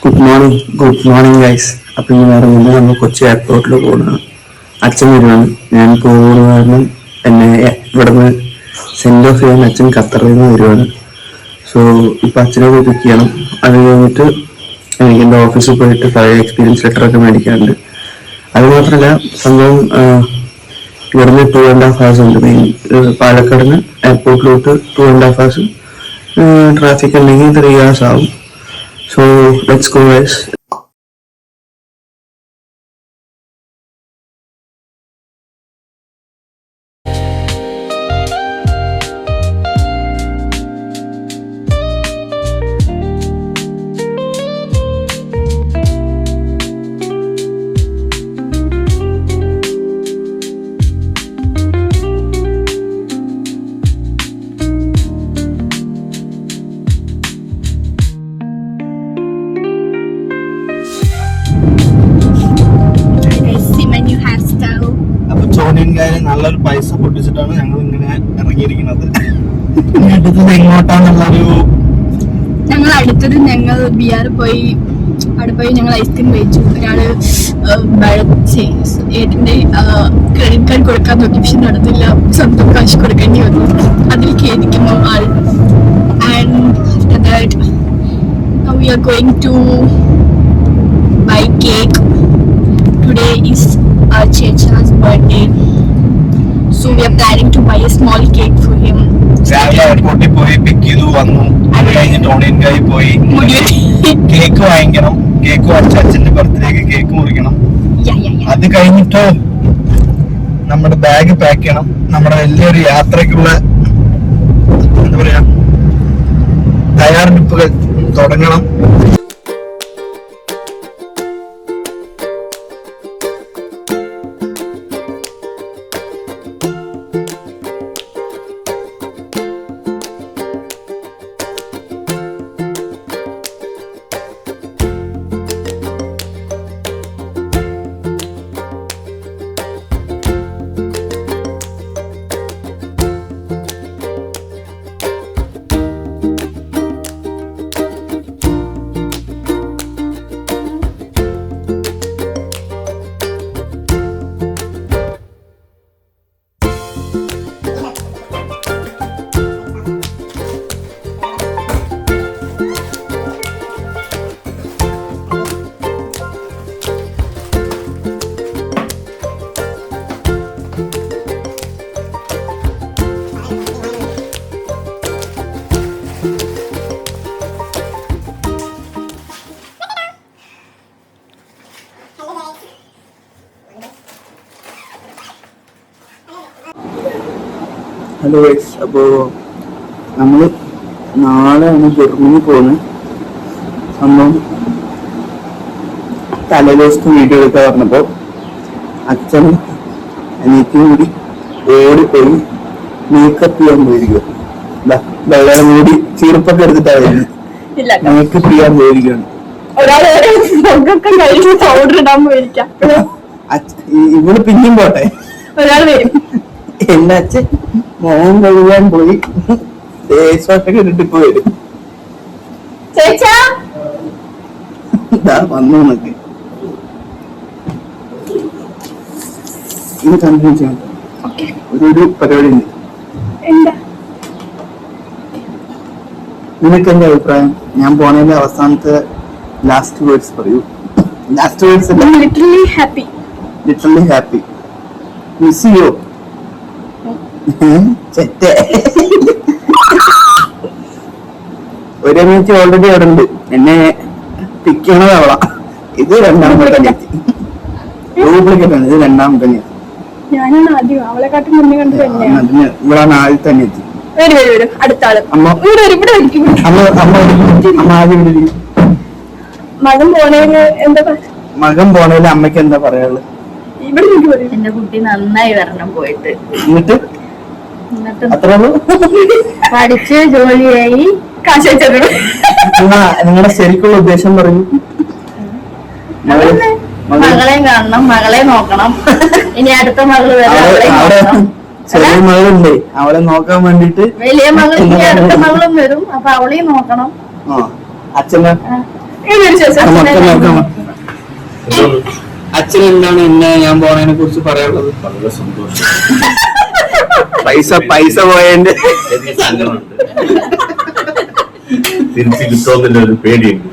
Good morning guys. അപ്പം ഇനി വേറെ മുന്നേ നമ്മൾ കൊച്ചി എയർപോർട്ടിൽ പോകുന്നതാണ്. അച്ഛൻ വരുവാണ്. ഞാൻ പോകുന്ന കാരണം എന്നെ ഇവിടുന്ന് സെൻഡ് ഓഫ് ചെയ്യാൻ അച്ഛൻ ഖത്തറിൽ നിന്ന് വരുവാണ്. സോ ഇപ്പം അച്ഛനെ പോയി പിക്ക് ചെയ്യണം. അത് കഴിഞ്ഞിട്ട് എനിക്ക് എൻ്റെ ഓഫീസിൽ പോയിട്ട് പഴയ എക്സ്പീരിയൻസ് ലെറ്ററൊക്കെ മേടിക്കാറുണ്ട്. അത് മാത്രമല്ല സംഭവം ഇവിടുന്ന് 2.5 hours ഉണ്ട്. മെയിൻ പാലക്കാട് നിന്ന് എയർപോർട്ടിലോട്ട് 2.5 hours. ട്രാഫിക് ഉണ്ടെങ്കിൽ 3 hours ആവും. So let's go guys. നല്ലൊരു പൈസ പൊട്ടിച്ചിട്ടാണ് ഞങ്ങൾ ഇങ്ങനെ ഇറങ്ങിയിരിക്കുന്നത്. ഞങ്ങൾ ബിയാർ പോയി. അവിടെ പോയി ഞങ്ങൾ ഐസ്ക്രീം കഴിച്ചു. ഒരാള് ഏട്ടന്റെ ക്രെഡിറ്റ് കാർഡ് കൊടുക്കാൻ നോക്കി, പക്ഷെ നടന്നില്ല. സ്വന്തം കാശ് കൊടുക്കേണ്ടി വന്നു. അതിൽ ഖേദിക്കുന്നു ആൾ. And after that we are going to buy cake. Today is our Checha's birthday. So we are planning to buy a small cake for him. എയർപോർട്ടിൽ പോയി പിക്ക് ചെയ്തു വന്നു. അത് കഴിഞ്ഞിട്ട് ഓണിയൻകായി പോയി കേക്ക് വാങ്ങിക്കണം. കേക്ക് വാങ്ങിച്ച അച്ഛന്റെ ബർത്ത്ഡേക്ക് കേക്ക് മുറിക്കണം. അത് കഴിഞ്ഞിട്ട് നമ്മുടെ ബാഗ് പാക്ക് ചെയ്യണം. നമ്മുടെ വലിയൊരു യാത്രക്കുള്ള എന്താ പറയാ തയ്യാറെടുപ്പുകൾ തുടങ്ങണം. ഹലോ ഗൈസ്, അപ്പോൾ നമ്മൾ നാളെയാണ് ജർമ്മനി പോകുന്നത്. സംഭവം തലേദിവസത്തെ വീഡിയോ എടുക്കാൻ പറഞ്ഞപ്പോൾ അച്ഛനും അനിയത്തിയും കൂടി ഓടിപ്പോയി മേക്കപ്പ് ചെയ്യാൻ പോയിരിക്കുക. വെള്ളം കൂടി ചീർപ്പൊക്കെ എടുത്തിട്ടായിരുന്നു മേക്കപ്പ് ചെയ്യാൻ പോയിരിക്കുകയാണ്. ഇവള് പിന്നെയും പോട്ടെ, എന്റെ അച്ഛൻ മോൻ കഴുകാൻ പോയി ഫേസ് വാഷൊക്കെ ഇട്ടിട്ട് പോയി വന്നു. എന്നൊക്കെ ഇനി കണ്ടിന്യൂ ചെയ്യാം. ഒരു പരിപാടി ഉണ്ട്. നിനക്ക് എന്റെ അഭിപ്രായം? ഞാൻ പോണതിന്റെ അവസാനത്തെ ലാസ്റ്റ് വേർഡ്സ് പറയൂ. Last words literally happy. Miss you. ഒരു മിനിറ്റ് ഓൾറെഡി അവിടെ ഉണ്ട്. എന്നെ പിക്ക് ചെയ്യണത് അവളാ. ഇത് രണ്ടാമത്തെ എത്തി. ഡ്യൂപ്ലിക്കേറ്റ് ആണ്. ഇത് രണ്ടാമത്തെ എത്തി. ഇവളാണ് ആദ്യം തന്നെ എത്തി. മകൻ പോണേല് അമ്മയ്ക്ക് എന്താ പറയാനുള്ളത്? എന്റെ കുട്ടി നന്നായി വരണം പോയിട്ട്. എന്നിട്ട് പഠിച്ച് ജോലിയായി കാശ് വെച്ചത്. നിങ്ങളുടെ ശരിക്കുള്ള ഉദ്ദേശം പറയൂ. മകളെ കാണണം, മകളെ നോക്കണം. ഇനി അടുത്ത മകള് വരെ ചെറിയ മകളുണ്ട്, അവളെ നോക്കാൻ വേണ്ടിട്ട്. വലിയ മകൾ ഇനി അടുത്ത മകളും വരും, അപ്പൊ അവളെയും നോക്കണം. അച്ഛനെ അച്ഛൻ എന്താണ് എന്നെ ഞാൻ പോണതിനെ കുറിച്ച് പറയാനുള്ളത്? വളരെ സന്തോഷം. പൈസ പോയതിന്റെ തിരിച്ചു കിട്ടുമെന്നുള്ള ഒരു പേടിയുണ്ട്.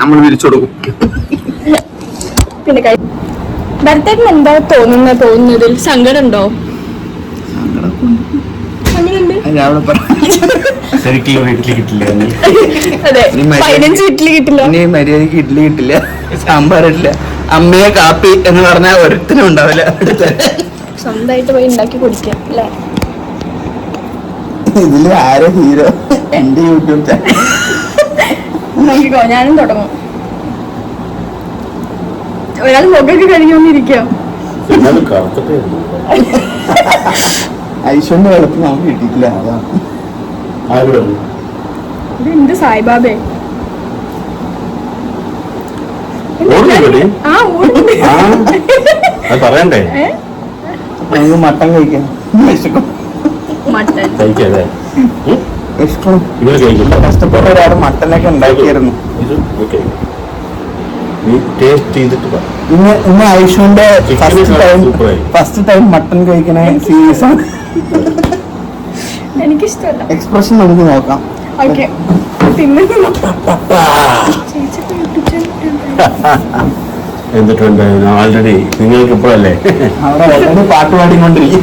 നമ്മൾ തിരിച്ചു കൊടുക്കും. പിന്നെ ഭരത്തേട്ടൻ എന്താ തോന്നുന്നതിൽ സങ്കടം ഉണ്ടോ? ശരിക്കും ഇഡ്ഡലി കിട്ടില്ല. അതെ, 15 ഇഡ്ഡലി കിട്ടില്ല. ഇനി മര്യാദക്ക് ഇഡ്ഡലി കിട്ടില്ല, സാമ്പാർ ഇല്ല, അമ്മയെ കാപ്പി എന്ന് പറഞ്ഞാൽ ഒരുത്തിനും ഉണ്ടാവില്ല. സ്വന്തമായിട്ട് പോയി ഉണ്ടാക്കി കുടിക്കാം അല്ലേ? ഇതില് ആരോ ഹീറോ? എന്റെ യൂട്യൂബ് ചാനൽ നോക്കിക്കോ, ഞാനും തുടങ്ങും. ഒരാൾ മുഖമൊക്കെ കഴിഞ്ഞോണ്ടിരിക്കാം. എന്നാലും കറുത്തിട്ടേ ഉള്ളൂ. ഐശ്വര്യ വെളുപ്പ് നമുക്ക് കിട്ടിയിട്ടില്ല. അതാണ് ആരുടെ ഇത് എന്ത് സായിബാബേ? ഓടുന്നുണ്ടോ? ആ ഓടുന്നുണ്ട്. അത് പറയണ്ടേ? നമുക്ക് മട്ടൻ കഴിക്കാം. മട്ടൻ കഴിക്കല്ലേ? ഇഷ്ടം ഇവര് കഴിക്കില്ല. കഷ്ടപ്പെട്ട ഒരാൾ മട്ടനൊക്കെ ഉണ്ടാക്കിയായിരുന്നു. ഇത് ഓക്കെ. നീ ടേസ്റ്റ് ചെയ്തിട്ട് പറ. ഇന്ന് ഐശ്വന്റെ ഫസ്റ്റ് ടൈം മട്ടൻ കഴിക്കണ സീരീസ് ആണ്. എനിക്കിഷ്ടമല്ല. എക്സ്പ്രഷൻ നമുക്ക് നോക്കാം. ഓക്കെ, പിന്നെ എന്നിട്ടുണ്ട് ഓൾറെഡി നിങ്ങൾക്ക് ഇപ്പോഴല്ലേ അവിടെ ഓൾറെഡി പാട്ട് പാടിക്കൊണ്ടിരിക്കും.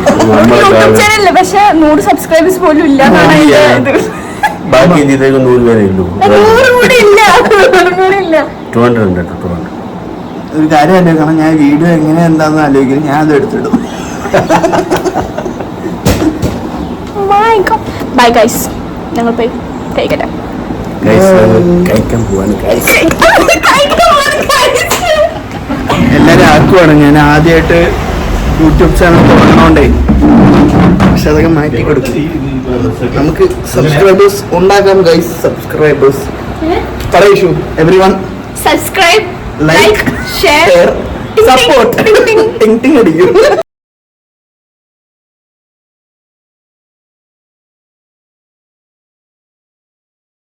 ചാനലില്ല, പക്ഷെ 100 സബ്സ്ക്രൈബേഴ്സ് പോലും ഇല്ല എന്നാണ് ഇത്. ബാക്കി ഇതിലേക്ക് 100 പേരേ ഉള്ളൂ. 100 കൂടി ഇല്ല. 200 ഉണ്ട് കേട്ടോ. 200. ഒരു കാര്യം ആലോചിക്കണം, ഞാൻ വീഡിയോ എങ്ങനെ എന്താന്ന് ആലോചിക്കണം. ഞാൻ അത് എടുത്തിടും. ബൈ ഗൈസ്, ഞങ്ങൾ പോയി കഴിക്കട്ടെ. കഴിക്കാൻ പോവാണ്. എല്ലാരും ആക്കുവാണ്. ഞാൻ ആദ്യമായിട്ട് യൂട്യൂബ് ചാനൽ തുടങ്ങണോണ്ടേ പക്ഷെ അതൊക്കെ മാറ്റി കൊടുക്കും. നമുക്ക് സബ്സ്ക്രൈബേഴ്സ് ഉണ്ടാക്കാം ഗൈസ്. സബ്സ്ക്രൈബേഴ്സ് പറയൂ everyone. Subscribe, like, share, support. ടിങ് ടിങ് അടിക്കും.